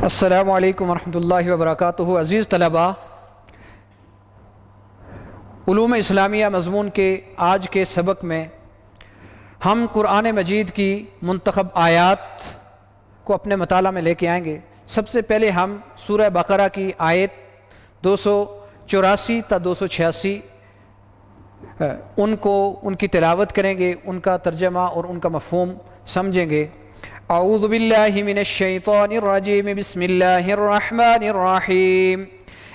السلام علیکم ورحمۃ اللہ وبرکاتہ۔ عزیز طلباء، علوم اسلامیہ مضمون کے آج کے سبق میں ہم قرآن مجید کی منتخب آیات کو اپنے مطالعہ میں لے کے آئیں گے۔ سب سے پہلے ہم سورہ بقرہ کی آیت 284 تا 286 ان کی تلاوت کریں گے، ان کا ترجمہ اور ان کا مفہوم سمجھیں گے۔ اعوذ باللہ من الشیطان الرجیم، بسم اللہ الرحمن الرحیم۔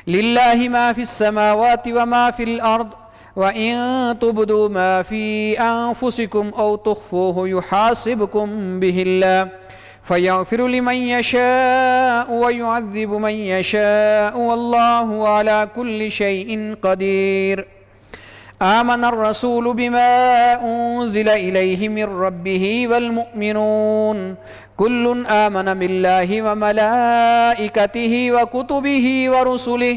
للہ ما فی السماوات وما فی الارض وَإِن تُبْدُوا مَا فِي أَنفُسِكُمْ أَوْ تُخْفُوهُ يُحَاسِبْكُم بِهِ اللَّهُ فَيَغْفِرُ لِمَن يَشَاءُ وَيُعَذِّبُ مَن يَشَاءُ وَاللَّهُ عَلَى كُلِّ شَيْءٍ قَدِيرٌ۔ آمن الرسول بما أنزل إليه من ربه والمؤمنون كل آمن بالله وملائكته وكتبه ورسله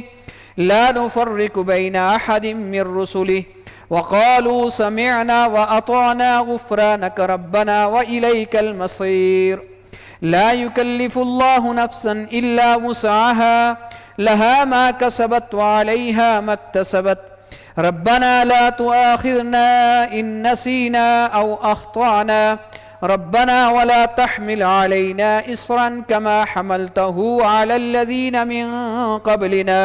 لا نفرق بين أحد من رسله وقالوا سمعنا وأطعنا غفرانك ربنا وإليك المصير۔ لا يكلف الله نفسا إلا وسعها لها ما كسبت وعليها ما اكتسبت ربنا لا تؤاخذنا إن نسينا أو أخطأنا ربنا ولا تحمل علينا إصرا كما حملته على الذين من قبلنا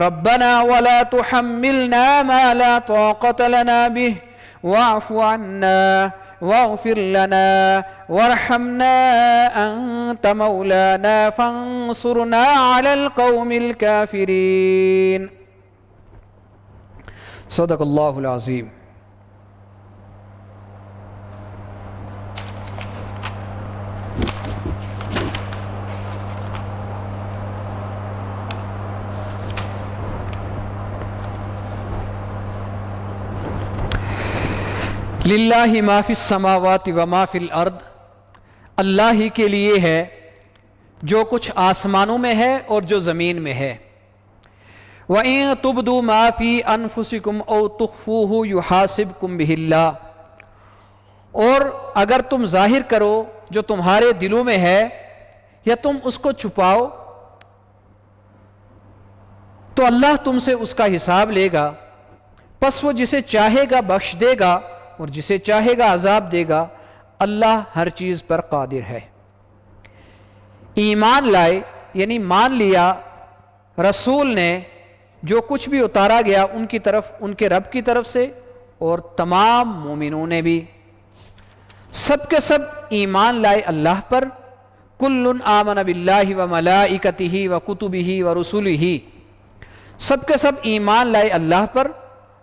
ربنا ولا تحملنا ما لا طاقة لنا به واعف عنا واغفر لنا وارحمنا أنت مولانا فانصرنا على القوم الكافرين۔ صدق اللہ العظیم۔ للہ ما فی السماوات وما فی الارض، اللہ ہی کے لیے ہے جو کچھ آسمانوں میں ہے اور جو زمین میں ہے۔ وَإِن تُبْدُوا مَا فِي أَنفُسِكُمْ أَوْ تُخْفُوهُ يُحَاسِبْكُم بِهِ اللَّهُ، اور اگر تم ظاہر کرو جو تمہارے دلوں میں ہے یا تم اس کو چھپاؤ تو اللہ تم سے اس کا حساب لے گا، پس وہ جسے چاہے گا بخش دے گا اور جسے چاہے گا عذاب دے گا۔ اللہ ہر چیز پر قادر ہے۔ ایمان لائے یعنی مان لیا رسول نے جو کچھ بھی اتارا گیا ان کی طرف، ان کے رب کی طرف سے، اور تمام مومنوں نے بھی سب کے سب ایمان لائے اللہ پر۔ کل آمن باللہ وملائکتہ وکتبہ ورسلہ، سب کے سب ایمان لائے اللہ پر،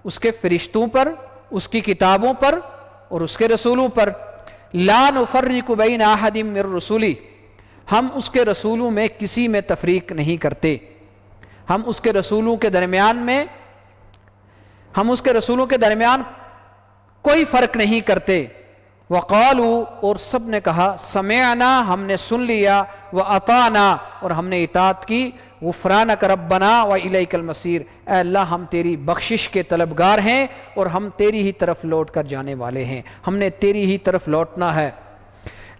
اس کے فرشتوں پر، اس کی کتابوں پر اور اس کے رسولوں پر۔ لا نفرق بین احد من رسلہ، ہم اس کے رسولوں میں کسی میں تفریق نہیں کرتے، ہم اس کے رسولوں کے درمیان کوئی فرق نہیں کرتے۔ وقالوا، اور سب نے کہا، سمعنا، ہم نے سن لیا، واطعنا، اور ہم نے اطاعت کی، غفرانک ربنا والیک المصیر، اے اللہ ہم تیری بخشش کے طلبگار ہیں اور ہم تیری ہی طرف لوٹ کر جانے والے ہیں، ہم نے تیری ہی طرف لوٹنا ہے۔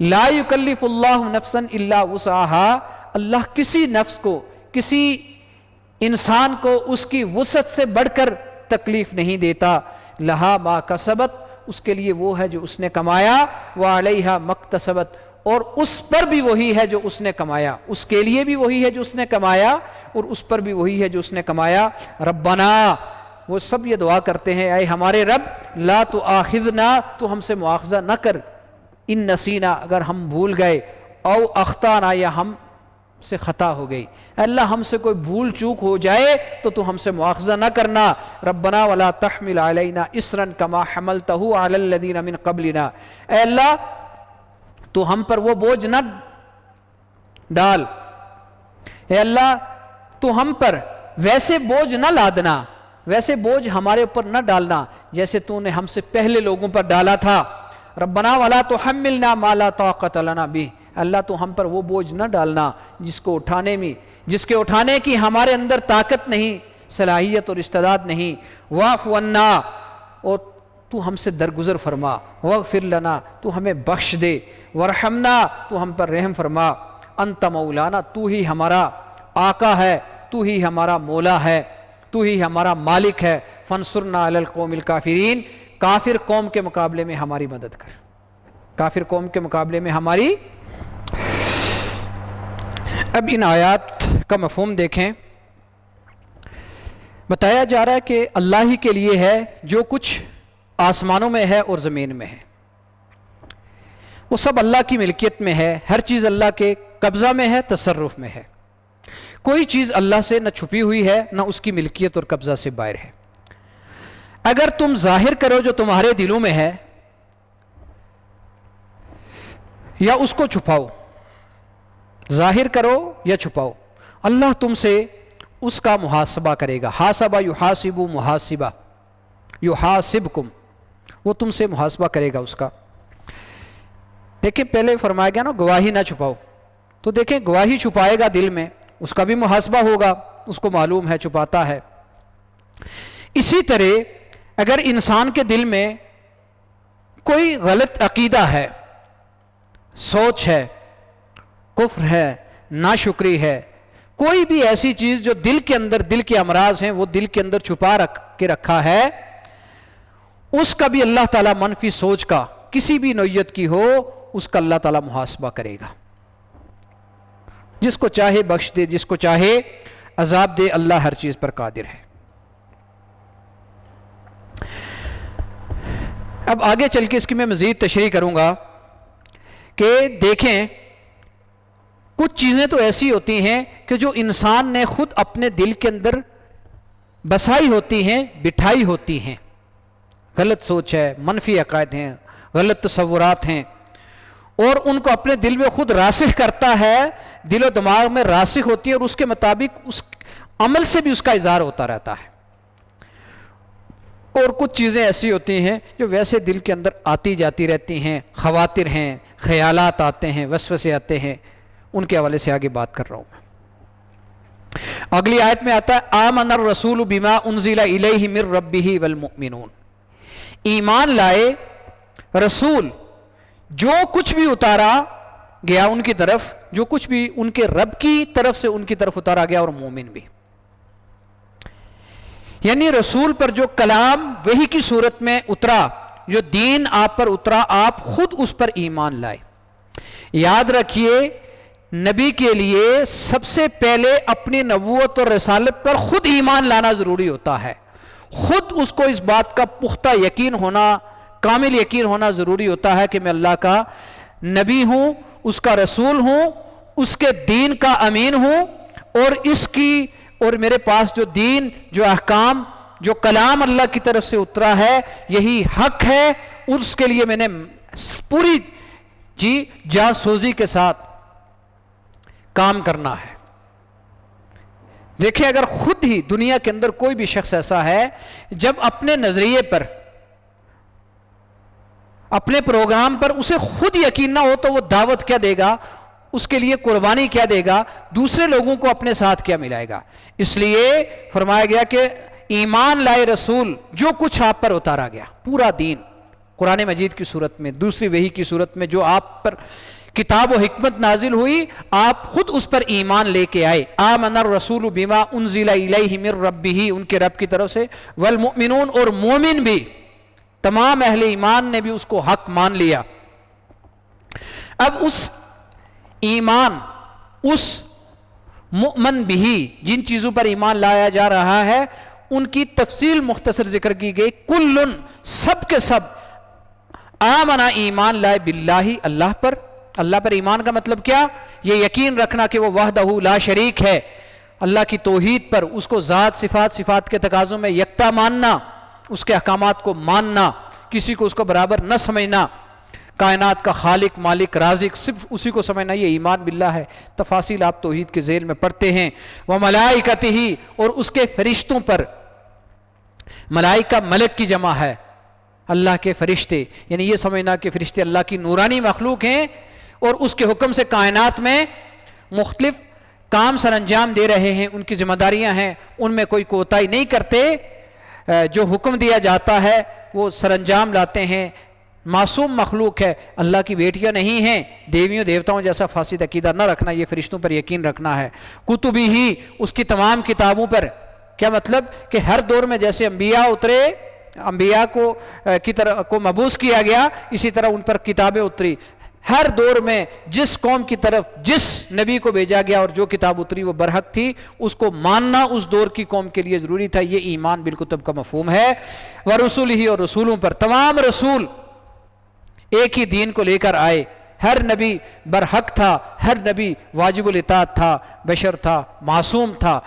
لا یکلف اللہ نفسا الا وسعها، اللہ کسی نفس کو، کسی انسان کو اس کی وسعت سے بڑھ کر تکلیف نہیں دیتا۔ لہا ما کسبت، اس کے لیے وہ ہے جو اس نے کمایا، وعلیہا مکتسبت، اور اس پر بھی وہی ہے جو اس نے کمایا، اس کے لیے بھی وہی ہے جو اس نے کمایا اور اس پر بھی وہی ہے جو اس نے کمایا۔ ربنا، وہ سب یہ دعا کرتے ہیں، اے ہمارے رب، لا تؤاخذنا، تو ہم سے مواخذہ نہ کر، ان نسینا، اگر ہم بھول گئے، او اخطانا، یا ہم سے خطا ہو گئی، اللہ ہم سے کوئی بھول چوک ہو جائے تو ہم سے مواخذہ نہ کرنا۔ ربنا ولا تحمل علینا اسرا کما حملتہ علی الذین من قبلنا، اے اللہ تو ہم پر وہ بوجھ نہ ڈال، اے اللہ تو ہم پر ویسے بوجھ نہ لادنا، ویسے بوجھ ہمارے اوپر نہ ڈالنا جیسے تو نے ہم سے پہلے لوگوں پر ڈالا تھا۔ ربنا ولا تحملنا ما لا طاقت لنا بہ، اللہ تو ہم پر وہ بوجھ نہ ڈالنا جس کے اٹھانے کی ہمارے اندر طاقت نہیں، صلاحیت اور استعداد نہیں۔ واعف عنا، اور تو ہم سے درگزر فرما، واغفر لنا، تو ہمیں بخش دے، ورحمنا، تو ہم پر رحم فرما، انت مولانا، تو ہی ہمارا آقا ہے، تو ہی ہمارا مولا ہے، تو ہی ہمارا مالک ہے، فانصرنا علی القوم الکافرین، کافر قوم کے مقابلے میں ہماری مدد کر، کافر قوم کے مقابلے میں ہماری۔ اب ان آیات کا مفہوم دیکھیں، بتایا جا رہا ہے کہ اللہ ہی کے لیے ہے جو کچھ آسمانوں میں ہے اور زمین میں ہے، وہ سب اللہ کی ملکیت میں ہے، ہر چیز اللہ کے قبضہ میں ہے، تصرف میں ہے، کوئی چیز اللہ سے نہ چھپی ہوئی ہے نہ اس کی ملکیت اور قبضہ سے باہر ہے۔ اگر تم ظاہر کرو جو تمہارے دلوں میں ہے یا اس کو چھپاؤ، ظاہر کرو یا چھپاؤ، اللہ تم سے اس کا محاسبہ کرے گا۔ حاسبہ یحاسب محاسبہ، یحاسبکم، وہ تم سے محاسبہ کرے گا اس کا۔ دیکھیں پہلے فرمایا گیا نا گواہی نہ چھپاؤ، تو دیکھیں گواہی چھپائے گا دل میں، اس کا بھی محاسبہ ہوگا، اس کو معلوم ہے چھپاتا ہے۔ اسی طرح اگر انسان کے دل میں کوئی غلط عقیدہ ہے، سوچ ہے، کفر ہے، ناشکری ہے، کوئی بھی ایسی چیز جو دل کے اندر، دل کے امراض ہیں وہ دل کے اندر چھپا کے رکھا ہے، اس کا بھی اللہ تعالیٰ منفی سوچ کا کسی بھی نوعیت کی ہو، اس کا اللہ تعالیٰ محاسبہ کرے گا۔ جس کو چاہے بخش دے، جس کو چاہے عذاب دے، اللہ ہر چیز پر قادر ہے۔ اب آگے چل کے اس کی میں مزید تشریح کروں گا کہ دیکھیں کچھ چیزیں تو ایسی ہوتی ہیں کہ جو انسان نے خود اپنے دل کے اندر بسائی ہوتی ہیں، بٹھائی ہوتی ہیں، غلط سوچ ہے، منفی عقائد ہیں، غلط تصورات ہیں، اور ان کو اپنے دل میں خود راسخ کرتا ہے، دل و دماغ میں راسخ ہوتی ہے، اور اس کے مطابق اس عمل سے بھی اس کا اظہار ہوتا رہتا ہے۔ اور کچھ چیزیں ایسی ہوتی ہیں جو ویسے دل کے اندر آتی جاتی رہتی ہیں، خواطر ہیں، خیالات آتے ہیں، وسوسے آتے ہیں، ان کے حوالے سے آگے بات کر رہا ہوں میں۔ اگلی آیت میں آتا ہے آمن الرسول بما انزل الیہ من ربہ والمؤمنون، ایمان لائے رسول جو کچھ بھی اتارا گیا ان کی طرف، جو کچھ بھی ان کے رب کی طرف سے ان کی طرف اتارا گیا، اور مومن بھی، یعنی رسول پر جو کلام وحی کی صورت میں اترا، جو دین آپ پر اترا، آپ خود اس پر ایمان لائے۔ یاد رکھیے نبی کے لیے سب سے پہلے اپنی نبوت اور رسالت پر خود ایمان لانا ضروری ہوتا ہے، خود اس کو اس بات کا پختہ یقین ہونا، کامل یقین ہونا ضروری ہوتا ہے کہ میں اللہ کا نبی ہوں، اس کا رسول ہوں، اس کے دین کا امین ہوں، اور میرے پاس جو دین، جو احکام، جو کلام اللہ کی طرف سے اترا ہے یہی حق ہے، اس کے لیے میں نے پوری جانسوزی کے ساتھ کام کرنا ہے۔ دیکھیں اگر خود ہی دنیا کے اندر کوئی بھی شخص ایسا ہے جب اپنے نظریے پر، اپنے پروگرام پر اسے خود یقین نہ ہو تو وہ دعوت کیا دے گا، اس کے لیے قربانی کیا دے گا، دوسرے لوگوں کو اپنے ساتھ کیا ملائے گا؟ اس لیے فرمایا گیا کہ ایمان لائے رسول جو کچھ آپ پر اتارا گیا، پورا دین قرآن مجید کی صورت میں، دوسری وحی کی صورت میں جو آپ پر کتاب و حکمت نازل ہوئی، آپ خود اس پر ایمان لے کے آئے۔ آمن الرسول بما انزل الیہ من ربہ، ان کے رب کی طرف سے، والمؤمنون، اور مومن بھی، تمام اہل ایمان نے بھی اس کو حق مان لیا۔ اب اس ایمان، اس مؤمن بھی جن چیزوں پر ایمان لایا جا رہا ہے ان کی تفصیل مختصر ذکر کی گئی۔ کلن، سب کے سب، آمنا، ایمان لائے، باللہ، اللہ پر۔ اللہ پر ایمان کا مطلب کیا؟ یہ یقین رکھنا کہ وہ وحدہ لا شریک ہے، اللہ کی توحید پر، اس کو ذات، صفات کے تقاضوں میں یکتا ماننا، اس کے احکامات کو ماننا، کسی کو اس کو برابر نہ سمجھنا، کائنات کا خالق، مالک، رازق صرف اسی کو سمجھنا، یہ ایمان باللہ ہے۔ تفاصیل آپ توحید کے ذیل میں پڑھتے ہیں۔ وملائکتہ، اور اس کے فرشتوں پر، ملائکہ ملک کی جمع ہے، اللہ کے فرشتے، یعنی یہ سمجھنا کہ فرشتے اللہ کی نورانی مخلوق ہیں اور اس کے حکم سے کائنات میں مختلف کام سر انجام دے رہے ہیں، ان کی ذمہ داریاں ہیں، ان میں کوئی کوتاہی نہیں کرتے، جو حکم دیا جاتا ہے وہ سر انجام لاتے ہیں، معصوم مخلوق ہے، اللہ کی بیٹیاں نہیں ہیں، دیویوں دیوتاؤں جیسا فاسد عقیدہ نہ رکھنا، یہ فرشتوں پر یقین رکھنا ہے۔ کتبی ہی، اس کی تمام کتابوں پر، کیا مطلب کہ ہر دور میں جیسے انبیاء اترے، انبیاء کو مبعوث کیا گیا، اسی طرح ان پر کتابیں اتری۔ ہر دور میں جس قوم کی طرف جس نبی کو بھیجا گیا اور جو کتاب اتری وہ برحق تھی، اس کو ماننا اس دور کی قوم کے لیے ضروری تھا۔ یہ ایمان بالکتب کا مفہوم ہے۔ ورسولہ، اور رسولوں پر، تمام رسول ایک ہی دین کو لے کر آئے، ہر نبی برحق تھا، ہر نبی واجب الاطاعت تھا، بشر تھا، معصوم تھا۔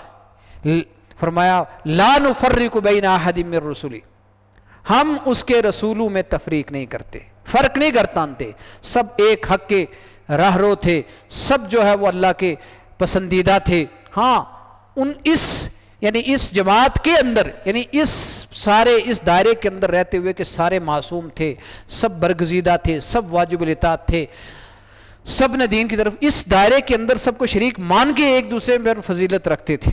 فرمایا لا نفرق بین احد من رسلی، ہم اس کے رسولوں میں تفریق نہیں کرتے، فرق نہیں کرتے، سب ایک حق کے راہ رو تھے، سب جو ہے وہ اللہ کے پسندیدہ تھے۔ ہاں یعنی اس جماعت کے اندر، یعنی اس دائرے کے اندر رہتے ہوئے کہ سارے معصوم تھے، سب برگزیدہ تھے، سب واجب الاطاعت تھے، سب نے دین کی طرف، اس دائرے کے اندر سب کو شریک مان کے ایک دوسرے پر فضیلت رکھتے تھے۔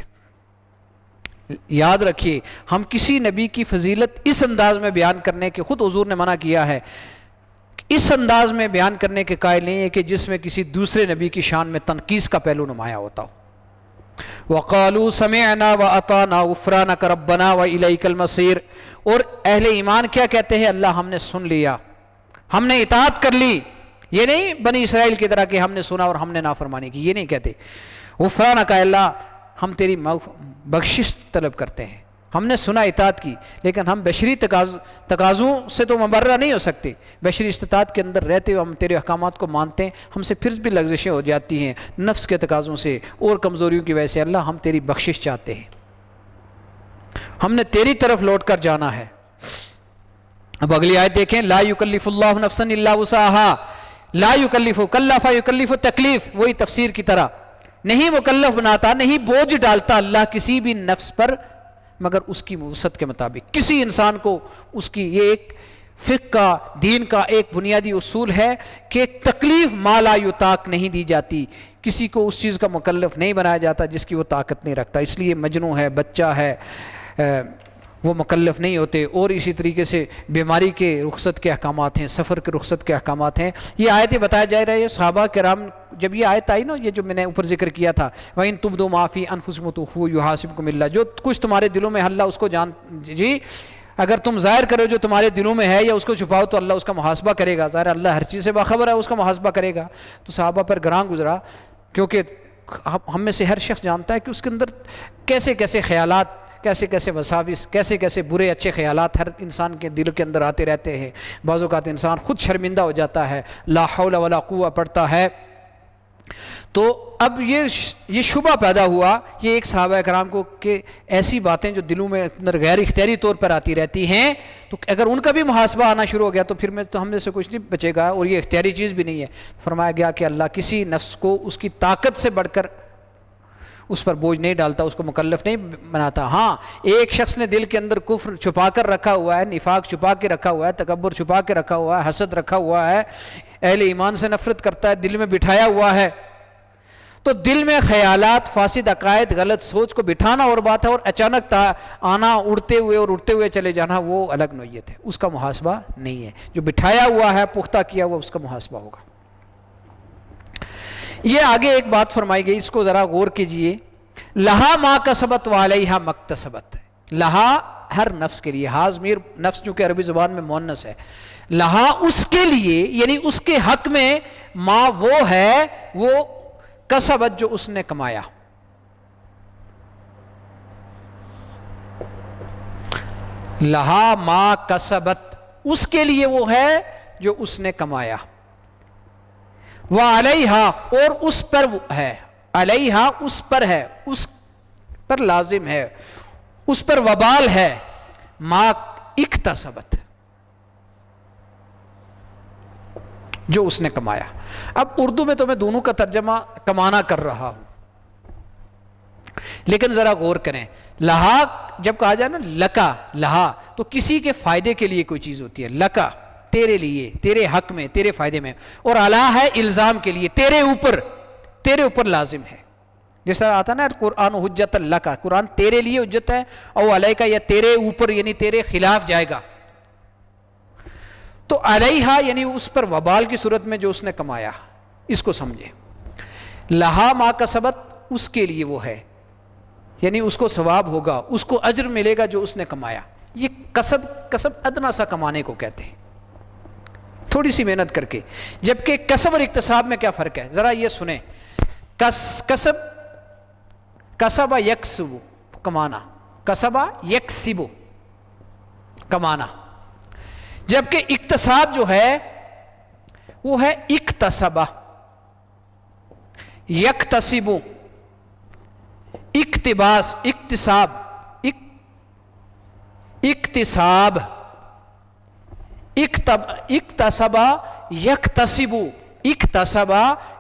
یاد رکھیے، ہم کسی نبی کی فضیلت اس انداز میں بیان کرنے کے، خود حضور نے منع کیا ہے، اس انداز میں بیان کرنے کے قائل نہیں ہے کہ جس میں کسی دوسرے نبی کی شان میں تنقیص کا پہلو نمایاں ہوتا ہو۔ وَقَالُوا سَمِعْنَا وَأَطَعْنَا غُفْرَانَكَ رَبَّنَا وَإِلَيْكَ الْمَصِيرُ، اور اہل ایمان کیا کہتے ہیں؟ اللہ ہم نے سن لیا، ہم نے اطاعت کر لی۔ یہ نہیں بنی اسرائیل کی طرح کہ ہم نے سنا اور ہم نے نافرمانی کی، یہ نہیں کہتے۔ غفرانک، اللہ ہم تیری بخشش طلب کرتے ہیں، ہم نے سنا اطاعت کی، لیکن ہم بشری تقاضوں سے تو مبرہ نہیں ہو سکتے، بشری استطاعت کے اندر رہتے ہوئے ہم تیرے احکامات کو مانتے ہیں، ہم سے پھر بھی لغزشیں ہو جاتی ہیں نفس کے تقاضوں سے اور کمزوریوں کی وجہ سے۔ اللہ ہم تیری بخشش چاہتے ہیں، ہم نے تیری طرف لوٹ کر جانا ہے۔ اب اگلی آیت دیکھیں، لا یکلف اللہ نفسا الا وسعها، لا یکلف، کلف یکلف تکلیف، وہی تفسیر کی طرح، نہیں مکلف بناتا، نہیں بوجھ ڈالتا اللہ کسی بھی نفس پر مگر اس کی وسعت کے مطابق۔ کسی انسان کو اس کی، یہ ایک فقہ کا، دین کا ایک بنیادی اصول ہے کہ تکلیف ما لا یطاق نہیں دی جاتی، کسی کو اس چیز کا مکلف نہیں بنایا جاتا جس کی وہ طاقت نہیں رکھتا۔ اس لیے مجنون ہے، بچہ ہے، وہ مکلف نہیں ہوتے۔ اور اسی طریقے سے بیماری کے رخصت کے احکامات ہیں، سفر کے رخصت کے احکامات ہیں۔ یہ آیتیں بتایا جا رہا ہے، صحابہ کرام جب یہ آیت آئی نا، یہ جو میں نے اوپر ذکر کیا تھا، وَإِن تُبْدُوا مَا فِي أَنفُسِكُمْ تُخْفُوهُ يُحَاسِبْكُمْ اللَّهُ، جو کچھ تمہارے دلوں میں اللہ اس کو جی اگر تم ظاہر کرو جو تمہارے دلوں میں ہے یا اس کو چھپاؤ تو اللہ اس کا محاسبہ کرے گا۔ ظاہر اللہ ہر چیز سے باخبر ہے، اس کا محاسبہ کرے گا۔ تو صحابہ پر گراں گزرا، کیونکہ ہم میں سے ہر شخص جانتا ہے کہ اس کے اندر کیسے کیسے خیالات، کیسے کیسے وساوس، کیسے کیسے برے اچھے خیالات ہر انسان کے دل کے اندر آتے رہتے ہیں۔ بعض اوقات انسان خود شرمندہ ہو جاتا ہے، لا حول ولا قوہ پڑھتا ہے۔ تو اب یہ شبہ پیدا ہوا، یہ ایک صحابہ کرام کو، کہ ایسی باتیں جو دلوں میں اندر غیر اختیاری طور پر آتی رہتی ہیں، تو اگر ان کا بھی محاسبہ آنا شروع ہو گیا تو پھر ہم میں سے کچھ نہیں بچے گا، اور یہ اختیاری چیز بھی نہیں ہے۔ فرمایا گیا کہ اللہ کسی نفس کو اس کی طاقت سے بڑھ کر اس پر بوجھ نہیں ڈالتا، اس کو مکلف نہیں بناتا۔ ہاں، ایک شخص نے دل کے اندر کفر چھپا کر رکھا ہوا ہے، نفاق چھپا کے رکھا ہوا ہے، تکبر چھپا کے رکھا ہوا ہے، حسد رکھا ہوا ہے، اہل ایمان سے نفرت کرتا ہے، دل میں بٹھایا ہوا ہے، تو دل میں خیالات، فاسد عقائد، غلط سوچ کو بٹھانا اور بات ہے، اور اچانک آنا، اڑتے ہوئے چلے جانا، وہ الگ نوعیت ہے، اس کا محاسبہ نہیں ہے۔ جو بٹھایا ہوا ہے، پختہ کیا ہوا، اس کا محاسبہ ہوگا۔ یہ آگے ایک بات فرمائی گئی، اس کو ذرا غور کیجئے، لہا ما کسبت وعلیہا مکتسبت، لہا ہر نفس کے لیے، ہا ضمیر نفس جو کہ عربی زبان میں مؤنث ہے، لہا اس کے لیے، یعنی اس کے حق میں، ما وہ ہے، وہ کسبت جو اس نے کمایا، لہا ما کسبت اس کے لیے وہ ہے جو اس نے کمایا، وعلیہا اور اس پر ہے، علیہا اس پر ہے، اس پر لازم ہے، اس پر وبال ہے، ما اکتسبت جو اس نے کمایا۔ اب اردو میں تو میں دونوں کا ترجمہ کمانا کر رہا ہوں، لیکن ذرا غور کریں، لہا جب کہا جائے نا، لکا لہا، تو کسی کے فائدے کے لیے کوئی چیز ہوتی ہے، لکا تیرے لیے، تیرے حق میں، تیرے فائدے میں، اور علا ہے الزام کے لیے، تیرے اوپر لازم ہے۔ جس طرح آتا نا قرآن حجت لکا، قرآن تیرے لیے حجت ہے، او علیہ کا، یا تیرے اوپر یعنی تیرے خلاف جائے گا۔ تو علیہا یعنی اس پر وبال کی صورت میں جو اس نے کمایا، اس کو سمجھے. لہا ما کسبت اس کے لیے وہ ہے، یعنی اس کو ثواب ہوگا، اس کو اجر ملے گا جو اس نے کمایا. یہ کسب ادنا سا کمانے کو کہتے ہیں، تھوڑی سی محنت کر کے. جبکہ کسب اور اکتساب میں کیا فرق ہے ذرا یہ سنیں. کسب یکسب کمانا، کسب یکسب کمانا. جبکہ اکتساب جو ہے وہ ہے اکتسب یکتسب، اقتباس، اکتساب، اکتساب، اکتسب یکتسب، اکتسب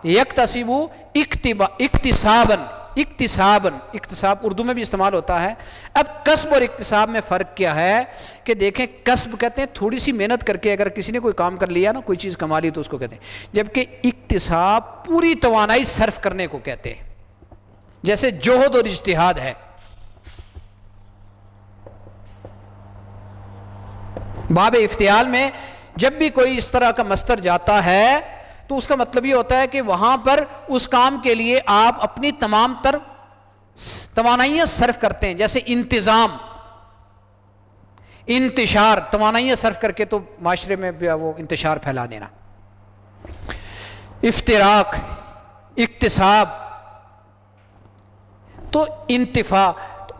یکتسب، اکتسابن، اکتسابن، اکتساب اردو میں بھی استعمال ہوتا ہے. اب کسب اور اکتساب میں فرق کیا ہے کہ دیکھیں کسب کہتے ہیں تھوڑی سی محنت کر کے اگر کسی نے کوئی کام کر لیا نا، کوئی چیز کما لی تو اس کو کہتے ہیں. جبکہ اکتساب پوری توانائی صرف کرنے کو کہتے ہیں، جیسے جوہد اور اجتہاد ہے. باب افتعال میں جب بھی کوئی اس طرح کا مصدر جاتا ہے تو اس کا مطلب یہ ہوتا ہے کہ وہاں پر اس کام کے لیے آپ اپنی تمام تر توانائیاں صرف کرتے ہیں. جیسے انتظام، انتشار، توانائیاں صرف کر کے تو معاشرے میں وہ انتشار پھیلا دینا. افتراق، اکتساب، تو انتفاع.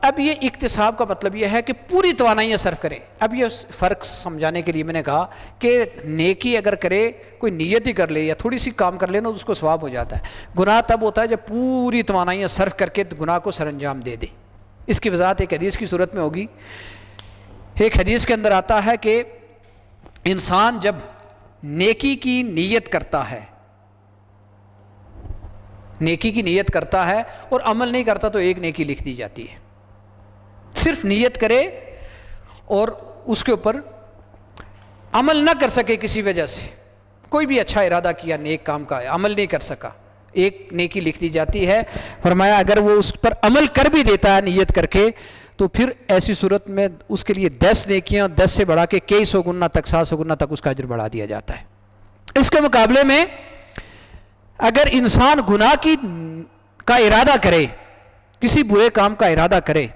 اب یہ اکتساب کا مطلب یہ ہے کہ پوری توانائیاں صرف کریں. اب یہ فرق سمجھانے کے لیے میں نے کہا کہ نیکی اگر کرے، کوئی نیت ہی کر لے یا تھوڑی سی کام کر لے نا تو اس کو ثواب ہو جاتا ہے. گناہ تب ہوتا ہے جب پوری توانائیاں صرف کر کے گناہ کو سر انجام دے دے. اس کی وضاحت ایک حدیث کی صورت میں ہوگی. ایک حدیث کے اندر آتا ہے کہ انسان جب نیکی کی نیت کرتا ہے، نیکی کی نیت کرتا ہے اور عمل نہیں کرتا تو ایک نیکی لکھ دی جاتی ہے. صرف نیت کرے اور اس کے اوپر عمل نہ کر سکے کسی وجہ سے، کوئی بھی اچھا ارادہ کیا نیک کام کا، عمل نہیں کر سکا، ایک نیکی لکھ دی جاتی ہے. فرمایا اگر وہ اس پر عمل کر بھی دیتا ہے نیت کر کے تو پھر ایسی صورت میں اس کے لیے 10 نیکیاں 10 سے بڑھا کے کئی سو گنا تک، 700 گنا تک اس کا اجر بڑھا دیا جاتا ہے. اس کے مقابلے میں اگر انسان گناہ کا ارادہ کرے، کسی برے کام کا ارادہ کرے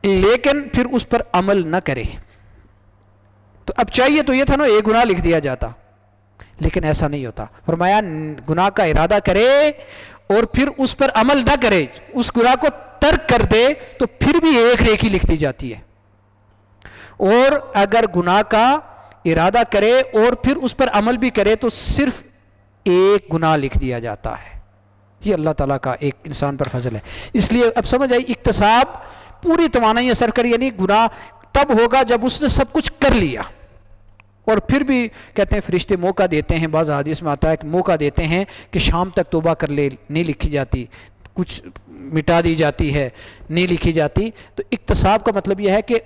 لیکن پھر اس پر عمل نہ کرے، تو اب چاہیے تو یہ تھا نا ایک گناہ لکھ دیا جاتا، لیکن ایسا نہیں ہوتا. فرمایا گناہ کا ارادہ کرے اور پھر اس پر عمل نہ کرے، اس گناہ کو ترک کر دے تو پھر بھی ایک نیکی لکھ دی جاتی ہے. اور اگر گناہ کا ارادہ کرے اور پھر اس پر عمل بھی کرے تو صرف ایک گناہ لکھ دیا جاتا ہے. یہ اللہ تعالیٰ کا ایک انسان پر فضل ہے. اس لیے اب سمجھ آئی، اکتساب پوری توانائی اثر کر، یعنی گناہ تب ہوگا جب اس نے سب کچھ کر لیا اور پھر بھی کہتے ہیں فرشتے موقع دیتے ہیں. بعض حدیث میں آتا ہے کہ موقع دیتے ہیں کہ شام تک توبہ کر لے، نہیں لکھی جاتی، کچھ مٹا دی جاتی ہے، نہیں لکھی جاتی. تو اکتساب کا مطلب یہ ہے کہ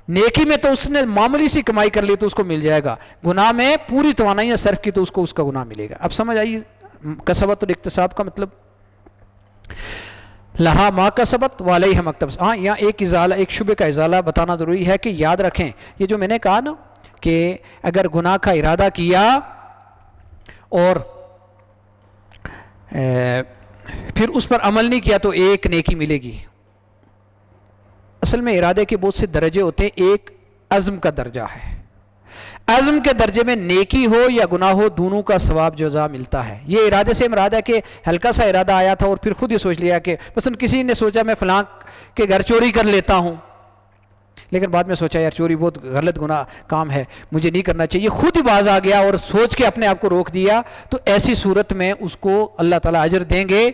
نیکی میں تو اس نے معمولی سی کمائی کر لی تو اس کو مل جائے گا، گناہ میں پوری توانائیاں صرف کی تو اس کو اس کا گناہ ملے گا. اب سمجھ آئیے کسبت اور اکتساب کا مطلب. لہا ما کسبت وعلیہا ما اکتسبت. ہاں یہاں ایک ازالہ، ایک شبہ کا ازالہ بتانا ضروری ہے کہ یاد رکھیں یہ جو میں نے کہا نا کہ اگر گناہ کا ارادہ کیا اور پھر اس پر عمل نہیں کیا تو ایک نیکی ملے گی. اصل میں ارادے کے بہت سے درجے ہوتے ہیں. ایک عزم کا درجہ ہے، عزم کے درجے میں نیکی ہو یا گناہ ہو دونوں کا ثواب جزا ملتا ہے. یہ ارادے سے مراد ہے کہ ہلکا سا ارادہ آیا تھا اور پھر خود ہی سوچ لیا کہ مثلا کسی نے سوچا میں فلاں کے گھر چوری کر لیتا ہوں، لیکن بعد میں سوچا یار چوری بہت غلط گناہ کام ہے، مجھے نہیں کرنا چاہیے، خود ہی باز آ گیا اور سوچ کے اپنے آپ کو روک دیا، تو ایسی صورت میں اس کو اللہ تعالیٰ اجر دیں گے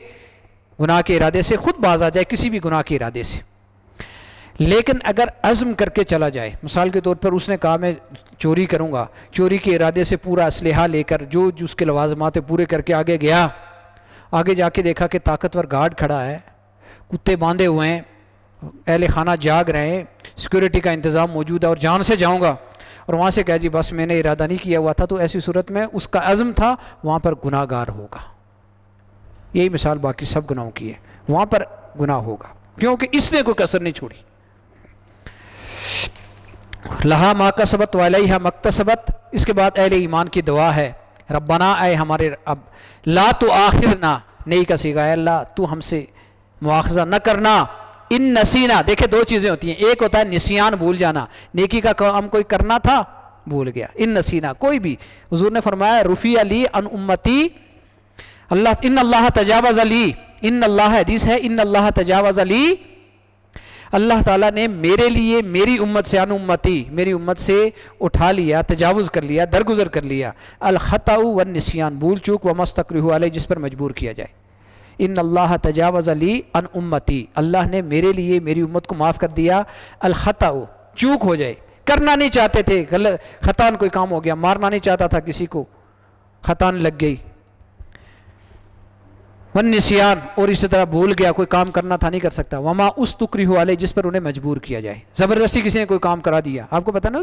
گناہ کے ارادے سے، خود باز آ جائے کسی بھی گناہ کے ارادے سے. لیکن اگر عزم کر کے چلا جائے، مثال کے طور پر اس نے کہا میں چوری کروں گا، چوری کے ارادے سے پورا اسلحہ لے کر جو اس کے لوازمات پورے کر کے آگے گیا، آگے جا کے دیکھا کہ طاقتور گارڈ کھڑا ہے، کتے باندھے ہوئے ہیں، اہل خانہ جاگ رہے ہیں، سیکورٹی کا انتظام موجود ہے اور جان سے جاؤں گا، اور وہاں سے کہا جی بس میں نے ارادہ نہیں کیا ہوا تھا، تو ایسی صورت میں اس کا عزم تھا وہاں پر گناہ گار ہوگا. یہی مثال باقی سب گناہوں کی ہے، وہاں پر گناہ ہوگا کیونکہ اس نے کوئی کسر نہیں چھوڑی. لہا ما کسبت وعلیہا مکتسبت. اس کے بعد اہل ایمان کی دعا ہے ربنا اے ہمارے اب لا تؤاخذنا نہیں کا صیغہ ہے اللہ تو ہم سے مواخذہ نہ کرنا ان نسینا. دیکھیں دو چیزیں ہوتی ہیں, ایک ہوتا ہے نسیان بھول جانا, نیکی کا کام کوئی کرنا تھا بھول گیا, ان نسینا کوئی بھی. حضور نے فرمایا رفیع علی ان امتی اللہ ان اللہ تجاوز علی ان اللہ حدیث ہے ان اللہ تجاوز علی اللہ تعالیٰ نے میرے لیے میری امت سے ان امتی میری امت سے اٹھا لیا, تجاوز کر لیا, درگزر کر لیا. الخطأ والنسیان بھول چوک و مستکرہ علیہ جس پر مجبور کیا جائے. ان اللہ تجاوز علی ان امتی اللہ نے میرے لیے میری امت کو معاف کر دیا. الخطأ چوک ہو جائے, کرنا نہیں چاہتے تھے, غلط خطان کوئی کام ہو گیا, مارنا نہیں چاہتا تھا کسی کو, خطان لگ گئی. والنسیان اور اسی طرح بھول گیا, کوئی کام کرنا تھا نہیں کر سکتا. وما استکرہ علیہ جس پر انہیں مجبور کیا جائے, زبردستی کسی نے کوئی کام کرا دیا. آپ کو پتہ نا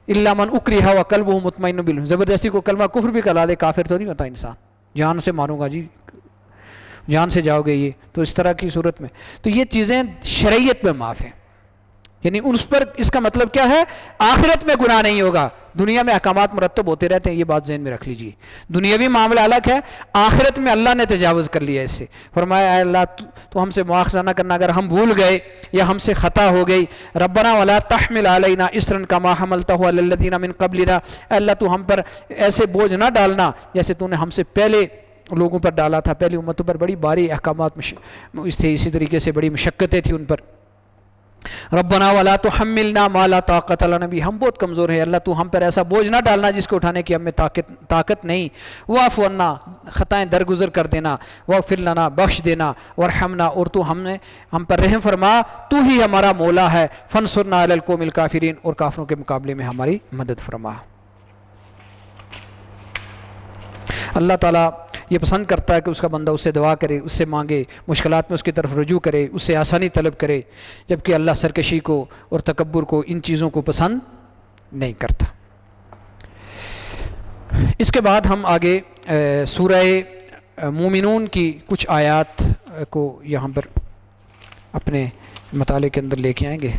الا من اکرہ وقلبہ مطمئن بالایمان, زبردستی کو کلمہ کفر بھی کرا دے کافر تو نہیں ہوتا انسان. جان سے ماروں گا جی, جان سے جاؤ گے یہ تو اس طرح کی صورت میں تو یہ چیزیں شریعت میں معاف ہیں. یعنی اس پر اس کا مطلب کیا ہے, آخرت میں گناہ نہیں ہوگا. دنیا میں احکامات مرتب ہوتے رہتے ہیں, یہ بات ذہن میں رکھ لیجئے. دنیاوی معاملہ الگ ہے, آخرت میں اللہ نے تجاوز کر لیا اس سے. فرمایا اے اللہ تو ہم سے مواخذہ نہ کرنا اگر ہم بھول گئے یا ہم سے خطا ہو گئی. ربنا ولا تحمل علینا اصرا کما حملته علی الذین من قبلنا, اے اللہ تو ہم پر ایسے بوجھ نہ ڈالنا جیسے تو نے ہم سے پہلے لوگوں پر ڈالا تھا, پہلی امتوں پر بڑی بھاری احکامات اسی طریقے سے بڑی مشقتیں تھیں ان پر. ربنا ولا تحملنا ما لا طاقت لنا به, ہم بہت کمزور ہیں اللہ تو ہم پر ایسا بوجھ نہ ڈالنا جس کو اٹھانے کی ہم میں طاقت نہیں. واعف عنا خطائیں درگزر کر دینا, واغفر لنا بخش دینا, وارحمنا اور تو ہم پر رحم فرما, تو ہی ہمارا مولا ہے. فانصرنا علی القوم الکافرین اور کافروں کے مقابلے میں ہماری مدد فرما. اللہ تعالیٰ یہ پسند کرتا ہے کہ اس کا بندہ اس سے دعا کرے, اس سے مانگے, مشکلات میں اس کی طرف رجوع کرے, اس سے آسانی طلب کرے, جبکہ اللہ سرکشی کو اور تکبر کو ان چیزوں کو پسند نہیں کرتا. اس کے بعد ہم آگے سورہ مومنون کی کچھ آیات کو یہاں پر اپنے مطالعے کے اندر لے کے آئیں گے.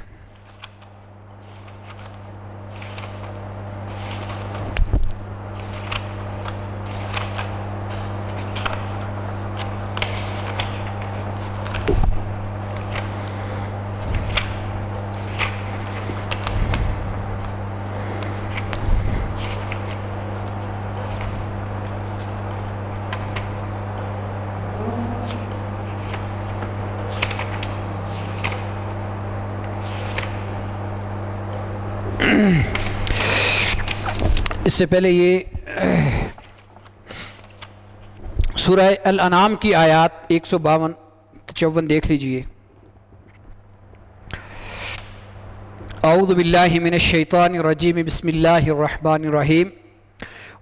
اس سے پہلے یہ سورہ الانعام کی آیات 152-54 دیکھ لیجئے. اعوذ باللہ من الشیطان الرجیم بسم اللہ الرحمن الرحیم.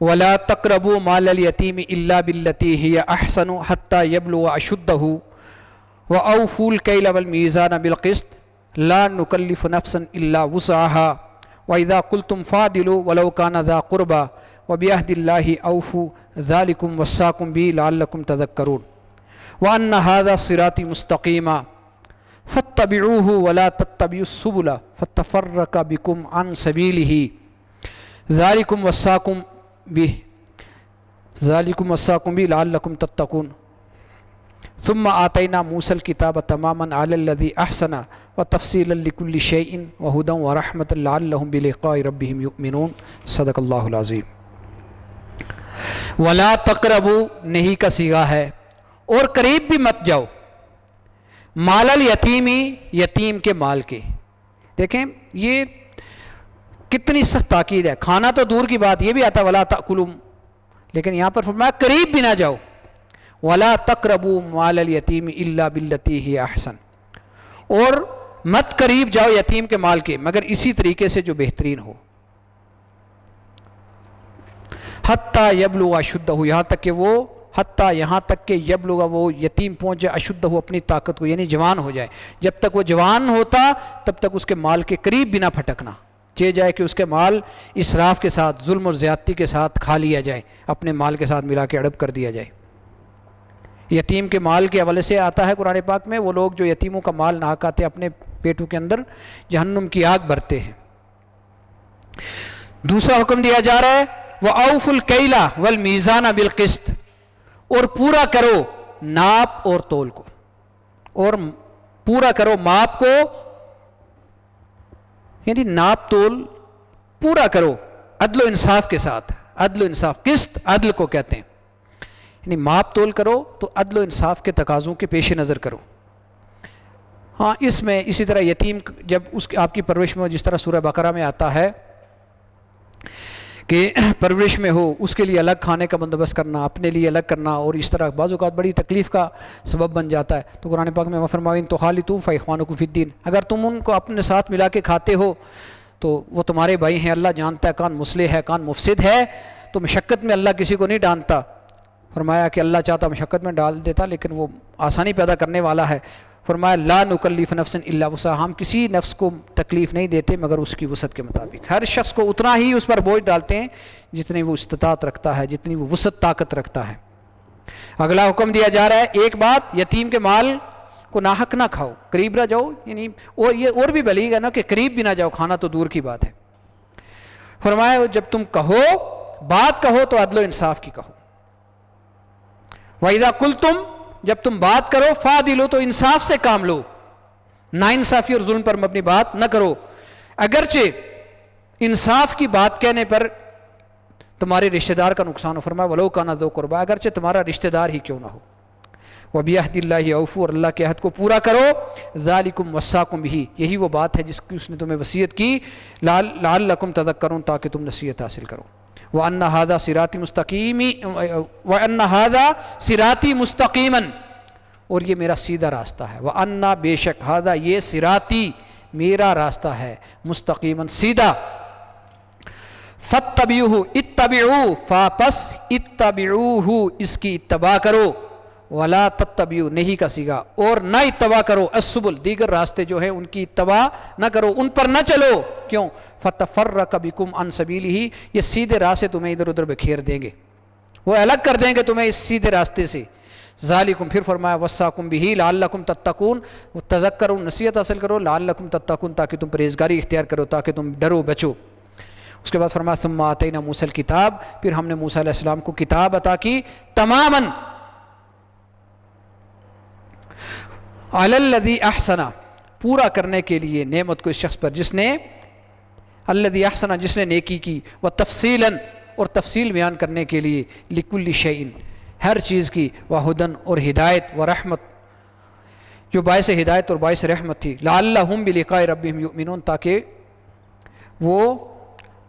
ولا تقربوا مال الیتیم الا باللتی ہی احسن حتی یبلغ اشدہ واوفوا الکیل والمیزان بالقسط لا نکلف نفسا الا وسعها وَإِذَا قُلْتُمْ فَاعْدِلُوا وَلَوْ كَانَ ذَا قُرْبَى وَبِعَهْدِ اللَّهِ أَوْفُوا ذَلِكُمْ وَصَّاكُمْ بِهِ لَعَلَّكُمْ تَذَكَّرُونَ وَأَنَّ هَذَا صِرَاطِي مُسْتَقِيمًا فَاتَّبِعُوهُ وَلَا تَتَّبِعُوا السُّبُلَ فَتَفَرَّقَ بِكُمْ عَنْ سَبِيلِهِ ذَلِكُمْ وَصَّاكُمْ بِهِ لَعَلَّكُمْ تَتَّقُونَ ثم آتینا موسیٰ الکتاب تماما علی الذی احسن وتفصیلا لکل شیء وہدی ورحمۃ لعلہم بلقاء ربہم یؤمنون. صدق اللہ العظیم. ولا تقربوا نہیں کا صیغہ ہے, اور قریب بھی مت جاؤ, مال الیتیمی یتیم کے مال کے. دیکھیں یہ کتنی سخت تاکید ہے, کھانا تو دور کی بات, یہ بھی آتا ولا تأکلوا, لیکن یہاں پر فرمایا قریب بھی نہ جاؤ. ولا تقربوا مال الیتیم الا باللتی ہی احسن, اور مت قریب جاؤ یتیم کے مال کے مگر اسی طریقے سے جو بہترین ہو. حتی یبلغ اشدہ, یہاں تک کہ یبلغ وہ یتیم پہنچ جائے اشدہ اپنی طاقت کو, یعنی جوان ہو جائے. جب تک وہ جوان ہوتا تب تک اس کے مال کے قریب بھی نہ پھٹکنا, چاہے جائے کہ اس کے مال اسراف کے ساتھ ظلم اور زیادتی کے ساتھ کھا لیا جائے, اپنے مال کے ساتھ ملا کے اڑپ کر دیا جائے. یتیم کے مال کے حوالے سے آتا ہے قرآن پاک میں, وہ لوگ جو یتیموں کا مال نہ کھاتے اپنے پیٹوں کے اندر جہنم کی آگ بھرتے ہیں. دوسرا حکم دیا جا رہا ہے وَأَوْفُوا الْكَيْلَ وَالْمِيزَانَ بِالْقِسْطِ، اور پورا کرو ناپ اور تول کو، اور پورا کرو ماپ کو، یعنی ناپ تول پورا کرو عدل و انصاف کے ساتھ. عدل و انصاف، قسط عدل کو کہتے ہیں، یعنی ماپ تول کرو تو عدل و انصاف کے تقاضوں کے پیش نظر کرو. ہاں اس میں اسی طرح یتیم جب اس کی آپ کی پرورش میں ہو، جس طرح سورہ بقرہ میں آتا ہے کہ پرورش میں ہو اس کے لیے الگ کھانے کا بندوبست کرنا، اپنے لیے الگ کرنا، اور اس طرح بعض اوقات بڑی تکلیف کا سبب بن جاتا ہے. تو قرآن پاک میں فرمایا تو خالتم فاخوانکم فی الدین، اگر تم ان کو اپنے ساتھ ملا کے کھاتے ہو تو وہ تمہارے بھائی ہیں. اللہ جانتا ہے کون مصلح ہے کون مفسد ہے. تو مشقت میں اللہ کسی کو نہیں ڈالتا. فرمایا کہ اللہ چاہتا مشقت میں ڈال دیتا، لیکن وہ آسانی پیدا کرنے والا ہے. فرمایا لا نکلف نفسا الا وسعها، ہم کسی نفس کو تکلیف نہیں دیتے مگر اس کی وسعت کے مطابق. ہر شخص کو اتنا ہی اس پر بوجھ ڈالتے ہیں جتنی وہ استطاعت رکھتا ہے، جتنی وہ وسعت طاقت رکھتا ہے. اگلا حکم دیا جا رہا ہے، ایک بات، یتیم کے مال کو ناحق نہ کھاؤ، قریب نہ جاؤ، یعنی اور یہ اور بھی بلیغ ہے نا کہ قریب بھی نہ جاؤ، کھانا تو دور کی بات ہے. فرمایا جب تم کہو بات کہو تو عدل و انصاف کی کہو. وَإِذَا قُلْتُمْ، جب تم بات کرو فَعْدِلُوا، تو انصاف سے کام لو، نا انصافی اور ظلم پر مبنی بات نہ کرو. اگرچہ انصاف کی بات کہنے پر تمہارے رشتہ دار کا نقصان ہو. فرمایا وَلَوْ كَانَ ذُو قُرْبَىٰ، اگرچہ تمہارا رشتہ دار ہی کیوں نہ ہو. وَبِعَهْدِ اللَّهِ أَوْفُوا، اور اللہ کے عہد کو پورا کرو. ذَلِكُمْ وَصَّاكُمْ بِهِ، یہی وہ بات ہے جس کی اس نے تمہیں وصیت کی. لَعَلَّكُمْ تَذَكَّرُونَ، تاکہ تم نصیحت حاصل کرو. وَأَنَّ هَذَا صِرَاطِي مُسْتَقِيمًا، اور یہ میرا سیدھا راستہ ہے. وَأَنَّ، بے شک، هَذَا یہ صراطی میرا راستہ ہے، مستقیما سیدھا. فَاتَّبِعُوهُ، اتَّبِعُوا، فاپس اتَّبِعُوهُ، اس کی اتباع کرو. وَلَا تَتَّبِعُوا، نہیں کا صیغہ، اور نہ اتباع کرو. السبل، دیگر راستے جو ہیں ان کی اتباع نہ کرو، ان پر نہ چلو. کیوں؟ فَتَفَرَّقَ بِكُمْ عَنْ سَبِيلِهِ، یہ سیدھے راستے تمہیں ادھر ادھر بکھیر دیں گے، وہ الگ کر دیں گے تمہیں اس سیدھے راستے سے. ذالکم، پھر فرمایا وصاکم بہ لعلکم تتقون، تذکرون، نصیحت حاصل کرو. لعلکم تتقون، تاکہ تم پرہیزگاری اختیار کرو، تاکہ تم ڈرو بچو. اس کے بعد فرمایا ثم آتینا موسیٰ الکتاب، پھر ہم نے موسیٰ علیہ السلام کو کتاب عطا کی. تماماً علی الذی احسن، پورا کرنے کے لیے نعمت کو اس شخص پر جس نے الذی احسن، جس نے نیکی کی. وتفصیلاً، اور تفصیل بیان کرنے کے لیے. لکل شیء، ہر چیز کی. وہدن، اور ہدایت. ورحمت، جو باعث ہدایت اور باعث رحمت تھی. لعلہم بلقاء ربہم یؤمنون، تاکہ وہ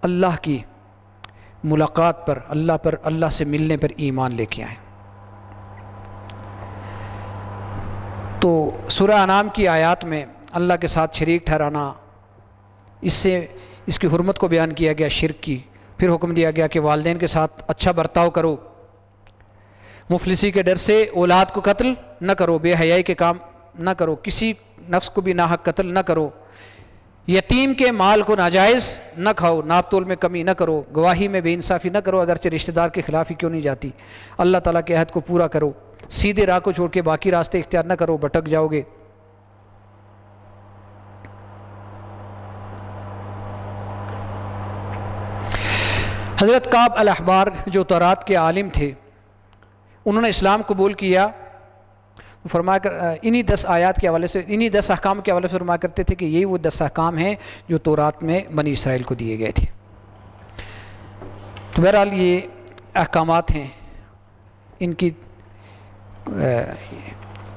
اللہ کی ملاقات پر، اللہ سے ملنے پر ایمان لے کے آئیں. تو سورہ انعام کی آیات میں اللہ کے ساتھ شریک ٹھہرانا، اس سے اس کی حرمت کو بیان کیا گیا، شرک کی. پھر حکم دیا گیا کہ والدین کے ساتھ اچھا برتاؤ کرو. مفلسی کے ڈر سے اولاد کو قتل نہ کرو، بے حیائی کے کام نہ کرو، کسی نفس کو بھی ناحق قتل نہ کرو. یتیم کے مال کو ناجائز نہ کھاؤ، ناپ تول میں کمی نہ کرو، گواہی میں بے انصافی نہ کرو، اگرچہ رشتہ دار کے خلاف ہی کیوں نہیں جاتی. اللہ تعالیٰ کے عہد کو پورا کرو. سیدھے راہ کو چھوڑ کے باقی راستے اختیار نہ کرو، بھٹک جاؤ گے. حضرت کعب الاحبار جو تورات کے عالم تھے، انہوں نے اسلام قبول کیا. فرمایا انہی 10 آیات کے حوالے سے، انہی 10 احکام کے حوالے سے فرمایا کرتے تھے کہ یہی وہ 10 احکام ہیں جو تورات میں بنی اسرائیل کو دیے گئے تھے. تو بہرحال یہ احکامات ہیں، ان کی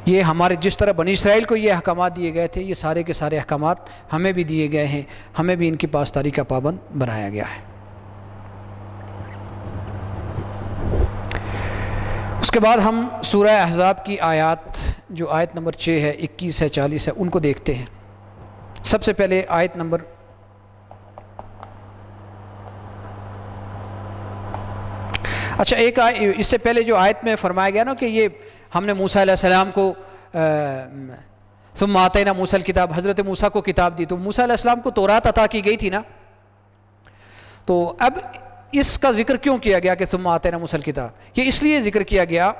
یہ ہمارے جس طرح بنی اسرائیل کو یہ احکامات دیے گئے تھے، یہ سارے کے سارے احکامات ہمیں بھی دیے گئے ہیں، ہمیں بھی ان کی پاسداری کا پابند بنایا گیا ہے. اس کے بعد ہم سورہ احزاب کی آیات، جو آیت نمبر 6 ہے، 21 ہے، 40 ہے، ان کو دیکھتے ہیں. سب سے پہلے آیت نمبر ایک اس سے پہلے جو آیت میں فرمایا گیا نا کہ یہ ہم نے موسیٰ علیہ السلام کو ثم آتینا موسیٰ الکتاب، حضرت موسیٰ کو کتاب دی. تو موسیٰ علیہ السلام کو تورات عطا کی گئی تھی نا. تو اب اس کا ذکر کیوں کیا گیا کہ ثم آتینا موسیٰ الکتاب؟ یہ اس لیے ذکر کیا گیا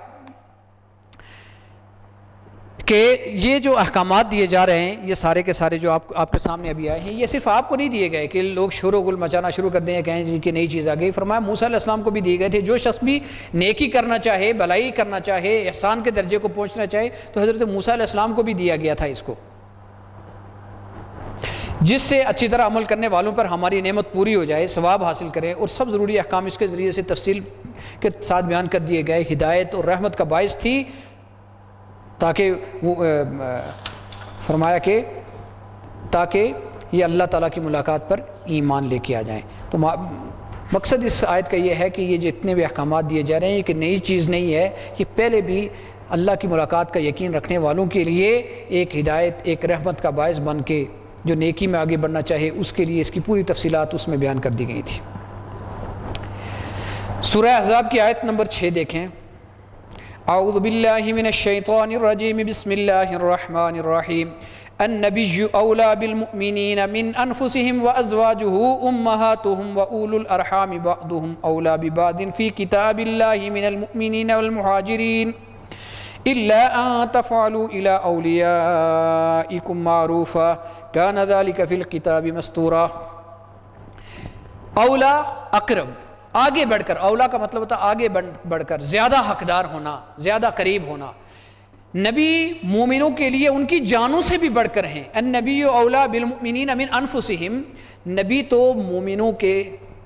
کہ یہ جو احکامات دیے جا رہے ہیں یہ سارے کے سارے جو آپ کے سامنے ابھی آئے ہیں، یہ صرف آپ کو نہیں دیے گئے کہ لوگ شور و گل مچانا شروع کر دیں، کہیں جی کہ نئی چیز آ گئی۔ فرمایا موسیٰ علیہ السلام کو بھی دیے گئے تھے۔ جو شخص بھی نیکی کرنا چاہے، بھلائی کرنا چاہے، احسان کے درجے کو پہنچنا چاہے، تو حضرت موسیٰ علیہ السلام کو بھی دیا گیا تھا اس کو، جس سے اچھی طرح عمل کرنے والوں پر ہماری نعمت پوری ہو جائے، ثواب حاصل کریں، اور سب ضروری احکام اس کے ذریعے سے تفصیل کے ساتھ بیان کر دیے گئے، ہدایت اور رحمت کا باعث تھی، تاکہ وہ فرمایا کہ تاکہ یہ اللہ تعالیٰ کی ملاقات پر ایمان لے کے آ جائیں۔ تو مقصد اس آیت کا یہ ہے کہ یہ جتنے بھی احکامات دیے جا رہے ہیں یہ کہ نئی چیز نہیں ہے، یہ پہلے بھی اللہ کی ملاقات کا یقین رکھنے والوں کے لیے ایک ہدایت، ایک رحمت کا باعث بن کے جو نیکی میں آگے بڑھنا چاہے اس کے لیے اس کی پوری تفصیلات اس میں بیان کر دی گئی تھی۔ سورہ احزاب کی آیت نمبر 6 دیکھیں۔ اعوذ باللہ من الشیطان الرجیم، بسم اللہ الرحمن الرحیم۔ النبی اولا بالمؤمنین من انفسهم وازواجہ امہاتہم واولو الارحام بعضهم اولا ببعض فی کتاب اللہ من المؤمنین والمہاجرین الا ان تفعلوا الى اولیائکم معروفا کان ذلک فی الکتاب مستورا۔ اولا اقرب، آگے بڑھ کر، اولا کا مطلب ہوتا ہے آگے بڑھ کر، زیادہ حقدار ہونا، زیادہ قریب ہونا۔ نبی مومنوں کے لیے ان کی جانوں سے بھی بڑھ کر ہیں۔ النبی اولا بالمؤمنین من انفسہم، نبی تو مومنوں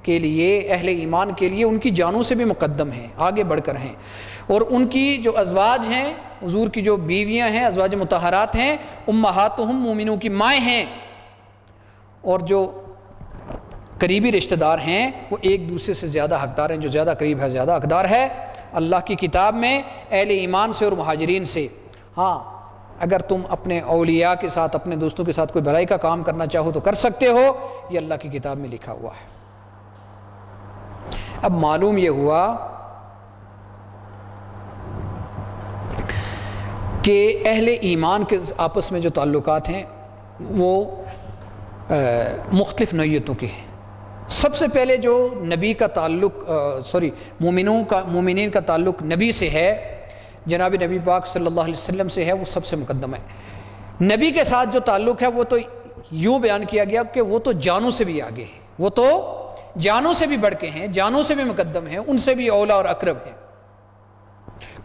کے لیے، اہل ایمان کے لیے ان کی جانوں سے بھی مقدم ہیں، آگے بڑھ کر ہیں۔ اور ان کی جو ازواج ہیں، حضور کی جو بیویاں ہیں، ازواج مطہرات ہیں، امہاتہم، مومنوں کی مائیں ہیں، اور جو قریبی رشتہ دار ہیں وہ ایک دوسرے سے زیادہ حقدار ہیں، جو زیادہ قریب ہے زیادہ حقدار ہے اللہ کی کتاب میں اہل ایمان سے اور مہاجرین سے۔ ہاں اگر تم اپنے اولیاء کے ساتھ، اپنے دوستوں کے ساتھ کوئی بھلائی کا کام کرنا چاہو تو کر سکتے ہو، یہ اللہ کی کتاب میں لکھا ہوا ہے۔ اب معلوم یہ ہوا کہ اہل ایمان کے آپس میں جو تعلقات ہیں وہ مختلف نوعیتوں کے ہیں۔ سب سے پہلے جو نبی کا تعلق مومنین کا تعلق نبی سے ہے، جناب نبی پاک صلی اللہ علیہ وسلم سے ہے، وہ سب سے مقدم ہے۔ نبی کے ساتھ جو تعلق ہے وہ تو یوں بیان کیا گیا کہ وہ تو جانوں سے بھی آگے ہیں، وہ تو جانوں سے بھی بڑھ کے ہیں، جانوں سے بھی مقدم ہیں، ان سے بھی اولا اور اقرب ہیں۔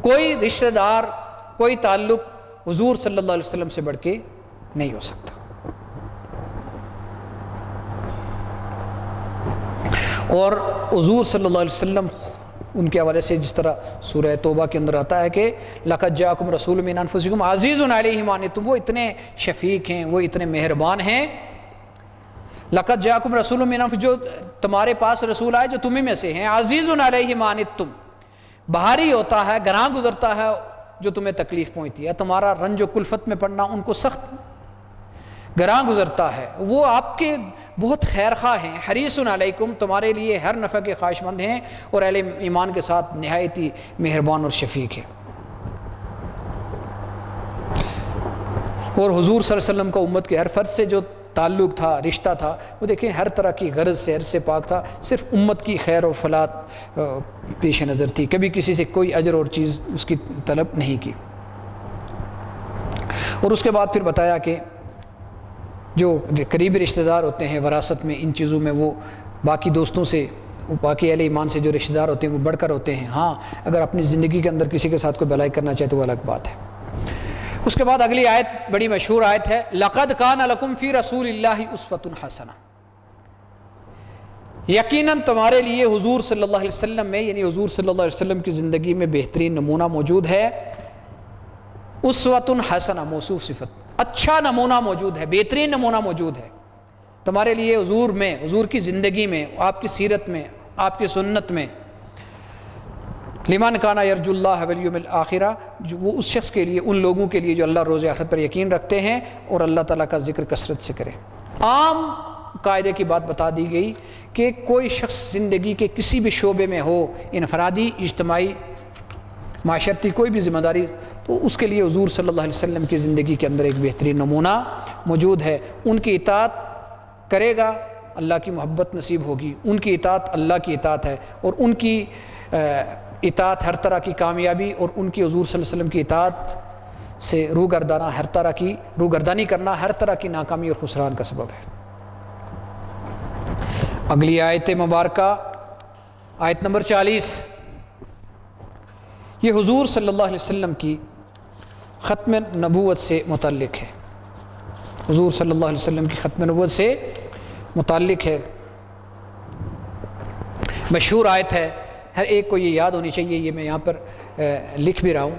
کوئی رشتہ دار، کوئی تعلق حضور صلی اللہ علیہ وسلم سے بڑھ کے نہیں ہو سکتا۔ اور حضور صلی اللہ علیہ وسلم ان کے حوالے سے جس طرح سورہ توبہ کے اندر آتا ہے کہ لَقَدْ جَاءَكُمْ رَسُولٌ مِّنْ أَنفُسِكُمْ عَزِيزٌ عَلَيْهِ مَا عَنِتُّمْ، وہ اتنے شفیق ہیں، وہ اتنے مہربان ہیں۔ لَقَدْ جَاءَكُمْ رَسُولٌ مِّنْ أَنفُسِكُمْ، جو تمہارے پاس رسول آئے جو تمہیں میں سے ہیں، عَزِيزٌ عَلَيْهِ مَا عَنِتُّمْ، بھاری ہوتا ہے، گراں گزرتا ہے جو تمہیں تکلیف پہنچتی ہے، تمہارا رنج و کلفت میں پڑنا ان کو سخت گراں گزرتا ہے، وہ آپ کے بہت خیر خواہ ہیں، حریص علیکم، تمہارے لیے ہر نفع کے خواہش مند ہیں، اور اہل ایمان کے ساتھ نہایت ہی مہربان اور شفیق ہے۔ اور حضور صلی اللہ علیہ وسلم کا امت کے ہر فرد سے جو تعلق تھا، رشتہ تھا، وہ دیکھیں ہر طرح کی غرض سے، عرض سے پاک تھا، صرف امت کی خیر اور فلاح پیش نظر تھی، کبھی کسی سے کوئی اجر اور چیز اس کی طلب نہیں کی۔ اور اس کے بعد پھر بتایا کہ جو قریبی رشتہ دار ہوتے ہیں وراثت میں، ان چیزوں میں وہ باقی دوستوں سے، باقی اہل ایمان سے جو رشتہ دار ہوتے ہیں وہ بڑھ کر ہوتے ہیں۔ ہاں اگر اپنی زندگی کے اندر کسی کے ساتھ کوئی بھلائی کرنا چاہے تو وہ الگ بات ہے۔ اس کے بعد اگلی آیت بڑی مشہور آیت ہے، لَقَدْ كَانَ لَكُمْ فِي رَسُولِ اللَّهِ أُسْوَةٌ حَسَنَةٌ، یقیناً تمہارے لیے حضور صلی اللہ علیہ وسلم میں، یعنی حضور صلی اللہ علیہ وسلم کی زندگی میں بہترین نمونہ موجود ہے۔ اسوۃ حسنہ موصوف صفت، اچھا نمونہ موجود ہے، بہترین نمونہ موجود ہے تمہارے لیے حضور میں، حضور کی زندگی میں، آپ کی سیرت میں، آپ کی سنت میں۔ لمن کان یرجو اللہ والیوم الآخرہ، جو وہ اس شخص کے لیے، ان لوگوں کے لیے جو اللہ روز آخرت پر یقین رکھتے ہیں اور اللہ تعالیٰ کا ذکر کثرت سے کرے۔ عام قاعدے کی بات بتا دی گئی کہ کوئی شخص زندگی کے کسی بھی شعبے میں ہو، انفرادی، اجتماعی، معاشرتی، کوئی بھی ذمہ داری، تو اس کے لیے حضور صلی اللہ علیہ وسلم کی زندگی کے اندر ایک بہترین نمونہ موجود ہے۔ ان کی اطاعت کرے گا اللہ کی محبت نصیب ہوگی، ان کی اطاعت اللہ کی اطاعت ہے، اور ان کی اطاعت ہر طرح کی کامیابی، اور ان کی حضور صلی اللہ علیہ وسلم کی اطاعت سے روگردانی کرنا ہر طرح کی ناکامی اور خسران کا سبب ہے۔ اگلی آیت مبارکہ آیت نمبر 40، یہ حضور صلی اللہ علیہ وسلم کی ختم نبوت سے متعلق ہے، حضور صلی اللہ علیہ وسلم کی ختم نبوت سے متعلق ہے، مشہور آیت ہے، ہر ایک کو یہ یاد ہونی چاہیے، یہ میں یہاں پر لکھ بھی رہا ہوں۔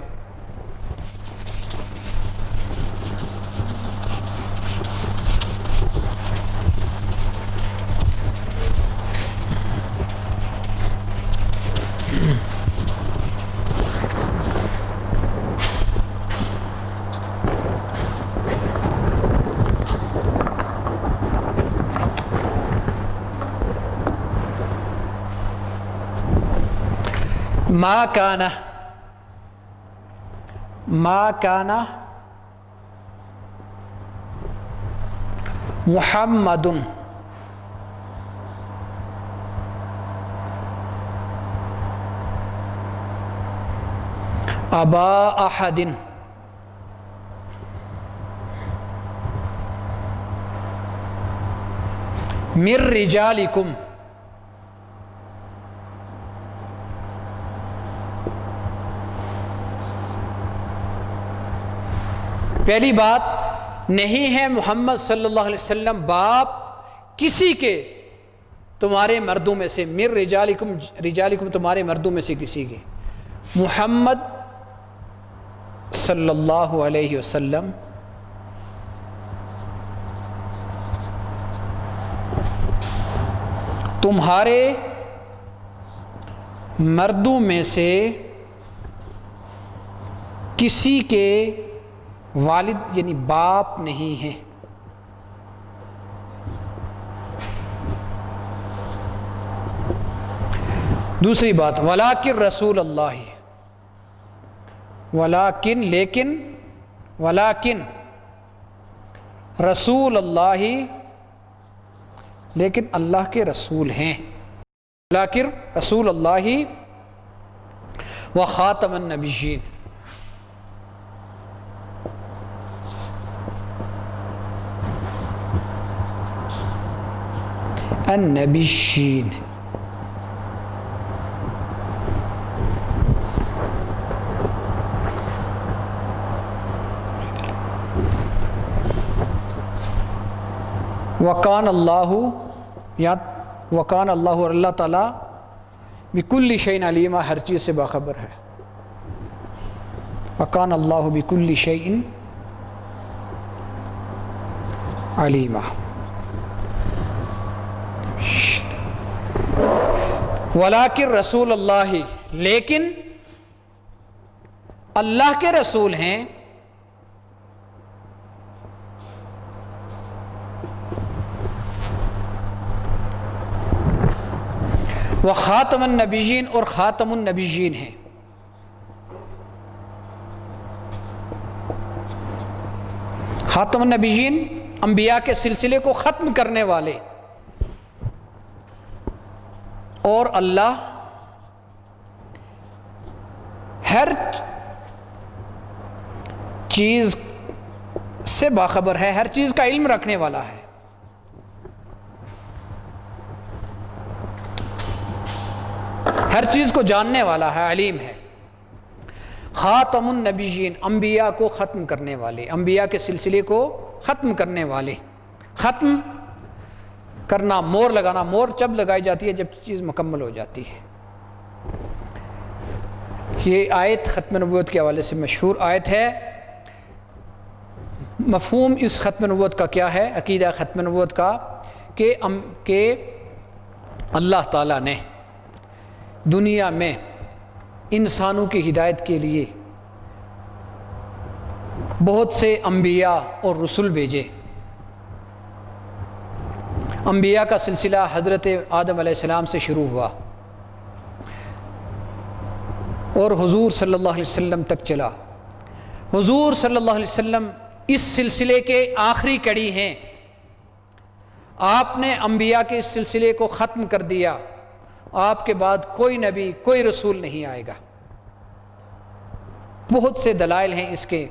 ما کان محمد ابا احد من رجالکم، پہلی بات، نہیں ہے محمد صلی اللہ علیہ وسلم باپ کسی کے تمہارے مردوں میں سے، من رجالکم تمہارے مردوں میں سے کسی کے، محمد صلی اللہ علیہ وسلم تمہارے مردوں میں سے کسی کے والد یعنی باپ نہیں ہے۔ دوسری بات، ولیکن رسول اللہ، ولیکن رسول اللہ، لیکن اللہ کے رسول ہیں، ولیکن رسول اللہ و خاتم النبیین، النبیین، وکان اللہ، وکان اللہ، اور اللہ تعالیٰ بکل شیء علیما، ہر چیز سے باخبر ہے، وکان اللہ بکل شیء علیما۔ ولیکن رسول اللہ، لیکن اللہ کے رسول ہیں، وہ خاتم النبیین، اور خاتم النبیین ہیں۔ خاتم النبیین انبیاء کے سلسلے کو ختم کرنے والے، اور اللہ ہر چیز سے باخبر ہے، ہر چیز کا علم رکھنے والا ہے۔ ہر چیز کو جاننے والا ہے، علیم ہے۔ خاتم النبیین، انبیاء کو ختم کرنے والے، انبیاء کے سلسلے کو ختم کرنے والے۔ ختم کرنا، مور لگانا، مور جب لگائی جاتی ہے جب چیز مکمل ہو جاتی ہے۔ یہ آیت ختم نبوت کے حوالے سے مشہور آیت ہے۔ مفہوم اس ختم نبوت کا کیا ہے؟ عقیدہ ختم نبوت کا کہ اللہ تعالیٰ نے دنیا میں انسانوں کی ہدایت کے لیے بہت سے انبیاء اور رسول بھیجے۔ انبیاء کا سلسلہ حضرت آدم علیہ السلام سے شروع ہوا اور حضور صلی اللہ علیہ وسلم تک چلا۔ حضور صلی اللہ علیہ وسلم اس سلسلے کے آخری کڑی ہیں۔ آپ نے انبیاء کے اس سلسلے کو ختم کر دیا۔ آپ کے بعد کوئی نبی، کوئی رسول نہیں آئے گا۔ بہت سے دلائل ہیں اس کے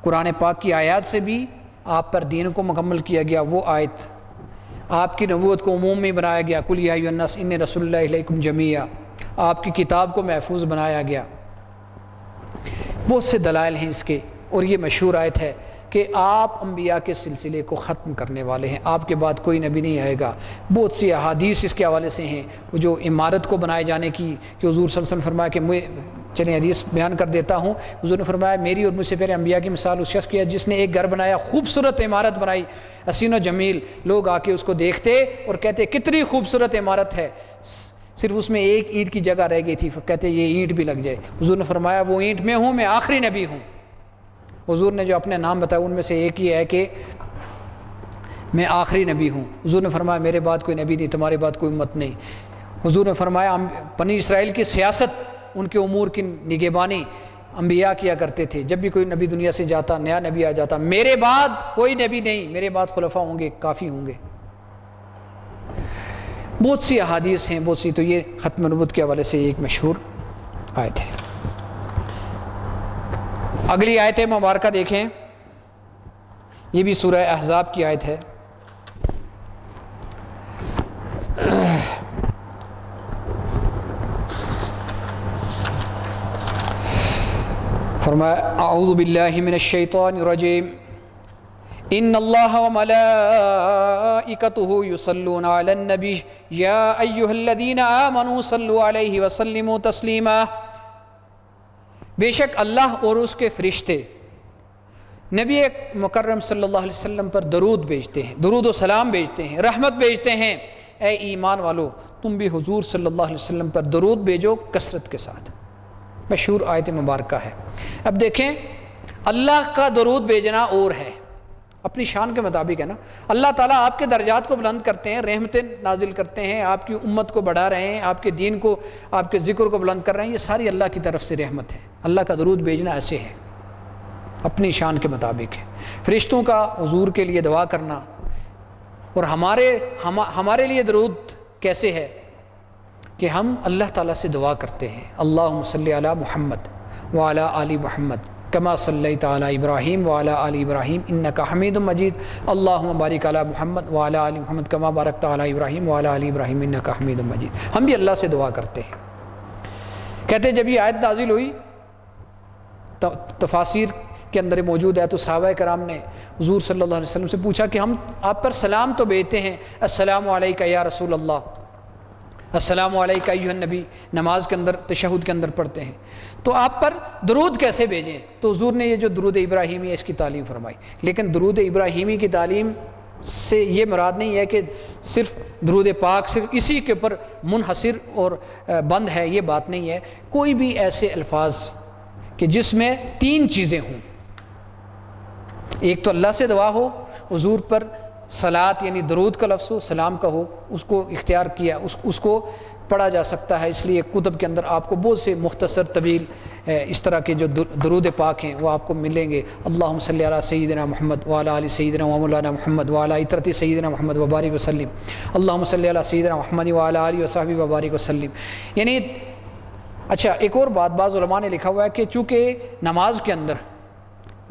قرآن پاک کی آیات سے بھی آپ پر دین کو مکمل کیا گیا، وہ آیت آپ کی نبوت کو عموم میں بنایا گیا، قل یا ایھا الناس انی رسول اللہ الیکم جمیعا، آپ کی کتاب کو محفوظ بنایا گیا۔ بہت سے دلائل ہیں اس کے، اور یہ مشہور آیت ہے کہ آپ انبیاء کے سلسلے کو ختم کرنے والے ہیں، آپ کے بعد کوئی نبی نہیں آئے گا۔ بہت سی احادیث اس کے حوالے سے ہیں، وہ جو عمارت کو بنائے جانے کی، کہ حضور صلی اللہ علیہ وسلم فرمایا کہ چلیں حدیث بیان کر دیتا ہوں۔ حضور نے فرمایا میری اور مجھ سے پہلے انبیاء کی مثال اس شخص کی ہے جس نے ایک گھر بنایا، خوبصورت عمارت بنائی، حسین و جمیل، لوگ آ کے اس کو دیکھتے اور کہتے کتنی خوبصورت عمارت ہے، صرف اس میں ایک اینٹ کی جگہ رہ گئی تھی، کہتے یہ اینٹ بھی لگ جائے۔ حضور نے فرمایا وہ اینٹ میں ہوں، میں آخری نبی ہوں۔ حضور نے جو اپنے نام بتایا ان میں سے ایک ہی ہے کہ میں آخری نبی ہوں۔ حضور نے فرمایا میرے بعد کوئی نبی نہیں، تمہارے بعد کوئی امت نہیں۔ حضور نے فرمایا بنی اسرائیل کی سیاست، ان کے امور کی نگہبانی انبیاء کیا کرتے تھے، جب بھی کوئی نبی دنیا سے جاتا، نیا نبی آ جاتا، میرے بعد کوئی نبی نہیں، میرے بعد خلفاء ہوں گے، کافی ہوں گے۔ بہت سی احادیث ہیں، بہت سی، تو یہ ختم نبوت کے حوالے سے ایک مشہور آیت ہے۔ اگلی آیت مبارکہ دیکھیں، یہ بھی سورہ احزاب کی آیت ہے۔ فرمایا اعوذ باللہ من الشیطان الرجیم ان اللہ وملائکتہ یصلون علی النبی یا ایھا الذین آمنوا صلوا علیہ وسلموا تسلیما، بے شک اللہ اور اس کے فرشتے نبی مکرم صلی اللہ علیہ وسلم پر درود بھیجتے ہیں، درود و سلام بھیجتے ہیں، رحمت بھیجتے ہیں۔ اے ایمان والو تم بھی حضور صلی اللہ علیہ وسلم پر درود بھیجو کثرت کے ساتھ۔ مشہور آیت مبارکہ ہے۔ اب دیکھیں اللہ کا درود بھیجنا اور ہے، اپنی شان کے مطابق ہے نا۔ اللہ تعالیٰ آپ کے درجات کو بلند کرتے ہیں، رحمتیں نازل کرتے ہیں، آپ کی امت کو بڑھا رہے ہیں، آپ کے دین کو، آپ کے ذکر کو بلند کر رہے ہیں، یہ ساری اللہ کی طرف سے رحمت ہے۔ اللہ کا درود بھیجنا ایسے ہے، اپنی شان کے مطابق ہے۔ فرشتوں کا حضور کے لیے دعا کرنا، اور ہمارے لیے درود کیسے ہے کہ ہم اللہ تعالیٰ سے دعا کرتے ہیں، اللہم صلی علی محمد وعلی آل محمد کما صلیت علی ابراہیم وعلی آل ابراہیم انک حمید مجید، اللہم بارک علی محمد وعلی آل محمد کما بارکت علی ابراہیم وعلی آل ابراہیم انک حمید مجید۔ ہم بھی اللہ سے دعا کرتے ہیں۔ کہتے ہیں جب یہ آیت نازل ہوئی، تفاسیر کے اندر موجود ہے، تو صحابہ کرام نے حضور صلی اللہ علیہ وسلم سے پوچھا کہ ہم آپ پر سلام تو بھیجتے ہیں، السلام علیکہ یا رسول اللہ، السلام علیکہ ایھا النبی، نماز کے اندر تشہد کے اندر پڑھتے ہیں، تو آپ پر درود کیسے بھیجیں؟ تو حضور نے یہ جو درود ابراہیمی ہے اس کی تعلیم فرمائی۔ لیکن درود ابراہیمی کی تعلیم سے یہ مراد نہیں ہے کہ صرف درود پاک صرف اسی کے اوپر منحصر اور بند ہے، یہ بات نہیں ہے۔ کوئی بھی ایسے الفاظ کہ جس میں تین چیزیں ہوں، ایک تو اللہ سے دعا ہو، حضور پر صلات یعنی درود کا لفظ ہو، سلام کا ہو، اس کو اختیار کیا، اس کو پڑھا جا سکتا ہے۔ اس لیے کتب کے اندر آپ کو بہت سے مختصر طویل اس طرح کے جو درود پاک ہیں وہ آپ کو ملیں گے۔ اللہم صلی علی سیدنا محمد وعلی آل سیدنا ومولانا محمد وعلی اطرت سیدنا محمد وبارک وسلم، اللہم صلی علی سیدنا محمد وعلی آلہ وصحبہ وبارک وسلم۔ یعنی اچھا ایک اور بات، بعض علماء نے لکھا ہوا ہے کہ چونکہ نماز کے اندر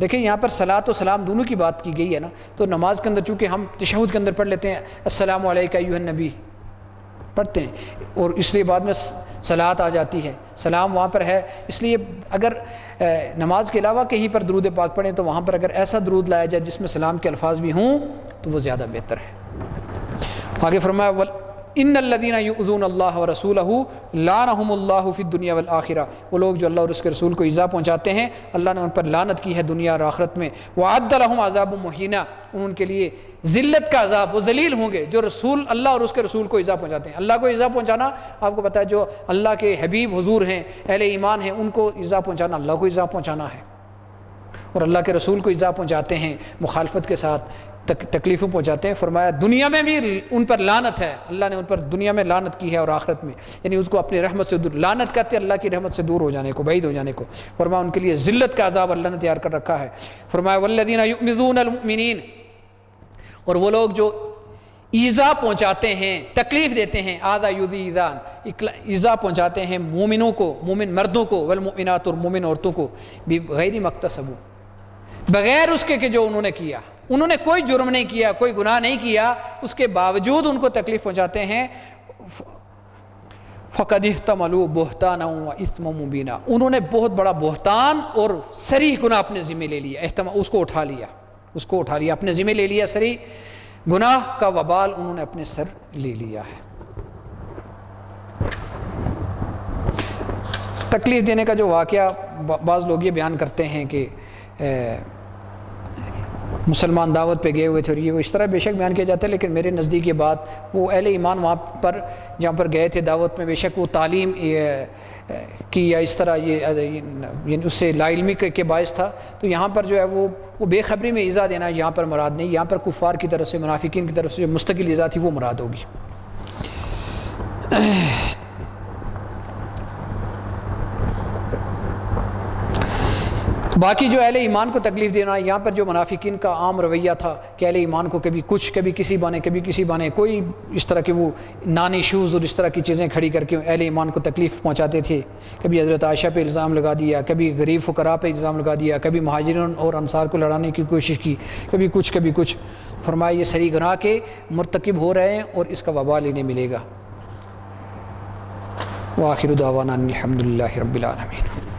دیکھیں یہاں پر صلاۃ و سلام دونوں کی بات کی گئی ہے نا، تو نماز کے اندر چونکہ ہم تشہد کے اندر پڑھ لیتے ہیں السلام علیکہ ایھا النبی پڑھتے ہیں، اور اس لیے بعد میں صلاۃ آ جاتی ہے، سلام وہاں پر ہے، اس لیے اگر نماز کے علاوہ کہیں پر درود پاک پڑھیں تو وہاں پر اگر ایسا درود لایا جائے جس میں سلام کے الفاظ بھی ہوں تو وہ زیادہ بہتر ہے۔ آگے فرمایا ان الذین یؤذون اللہ ورسولہ لعنہم اللہ فی الدنیا والآخرہ، وہ لوگ جو اللہ اور اس کے رسول کو ایذا پہنچاتے ہیں اللہ نے ان پر لعنت کی ہے دنیا اور آخرت میں۔ وعد لہم عذاب مہینہ، ان کے لیے ذلت کا عذاب، وہ ذلیل ہوں گے جو رسول اللہ اور اس کے رسول کو ایذا پہنچاتے ہیں۔ اللہ کو ایذا پہنچانا آپ کو پتہ ہے، جو اللہ کے حبیب حضور ہیں، اہل ایمان ہیں، ان کو ایذا پہنچانا اللہ کو ایذا پہنچانا ہے، اور اللہ کے رسول کو ایذا پہنچاتے ہیں مخالفت کے ساتھ، تکلیفوں پہنچاتے ہیں۔ فرمایا دنیا میں بھی ان پر لعنت ہے، اللہ نے ان پر دنیا میں لعنت کی ہے اور آخرت میں، یعنی اس کو اپنی رحمت سے دور، لعنت کہتے ہیں اللہ کی رحمت سے دور ہو جانے کو، بعید ہو جانے کو۔ فرمایا ان کے لیے ذلت کا عذاب اللہ نے تیار کر رکھا ہے۔ فرمایا والذین یؤذون المؤمنین، اور وہ لوگ جو ایذا پہنچاتے ہیں، تکلیف دیتے ہیں، آذا یؤذی ایذان، ایذا پہنچاتے ہیں مومنوں کو، مومن مردوں کو، والمؤمنات اور مومن عورتوں کو، بغیر مکتسب، بغیر اس کے کہ جو انہوں نے کیا، انہوں نے کوئی جرم نہیں کیا، کوئی گناہ نہیں کیا، اس کے باوجود ان کو تکلیف پہنچاتے ہیں۔ فَقَدِ احْتَمَلُوا بُهْتَانًا وَإِثْمًا مُبِينًا، انہوں نے بہت بڑا بہتان اور صریح گناہ اپنے ذمہ لے لیا، اس کو اٹھا لیا، اپنے ذمہ لے لیا، صریح گناہ کا وبال انہوں نے اپنے سر لے لیا ہے۔ تکلیف دینے کا جو واقعہ بعض لوگ یہ بیان کرتے ہیں کہ مسلمان دعوت پہ گئے ہوئے تھے، اور یہ وہ اس طرح بے شک بیان کیا جاتا ہے، لیکن میرے نزدیک یہ بات، وہ اہل ایمان وہاں پر جہاں پر گئے تھے دعوت میں، بے شک وہ تعلیم کی یا اس طرح یعنی اس سے لا علمی کے باعث تھا، تو یہاں پر جو ہے وہ بے خبری میں ایذا دینا یہاں پر مراد نہیں، یہاں پر کفار کی طرف سے، منافقین کی طرف سے جو مستقل ایذا تھی وہ مراد ہوگی۔ باقی جو اہل ایمان کو تکلیف دینا، یہاں پر جو منافقین کا عام رویہ تھا کہ اہل ایمان کو کبھی کچھ، کبھی کسی بانے کوئی اس طرح کے وہ نان ایشوز اور اس طرح کی چیزیں کھڑی کر کے اہل ایمان کو تکلیف پہنچاتے تھے۔ کبھی حضرت عائشہ پہ الزام لگا دیا، کبھی غریب فقراء پہ الزام لگا دیا، کبھی مہاجرین اور انصار کو لڑانے کی کوشش کی، کبھی کچھ۔ فرمایا یہ صریح گناہ کے مرتکب ہو رہے ہیں اور اس کا وبال انہیں ملے گا۔ وآخر دعوانا الحمد للہ رب العالمین۔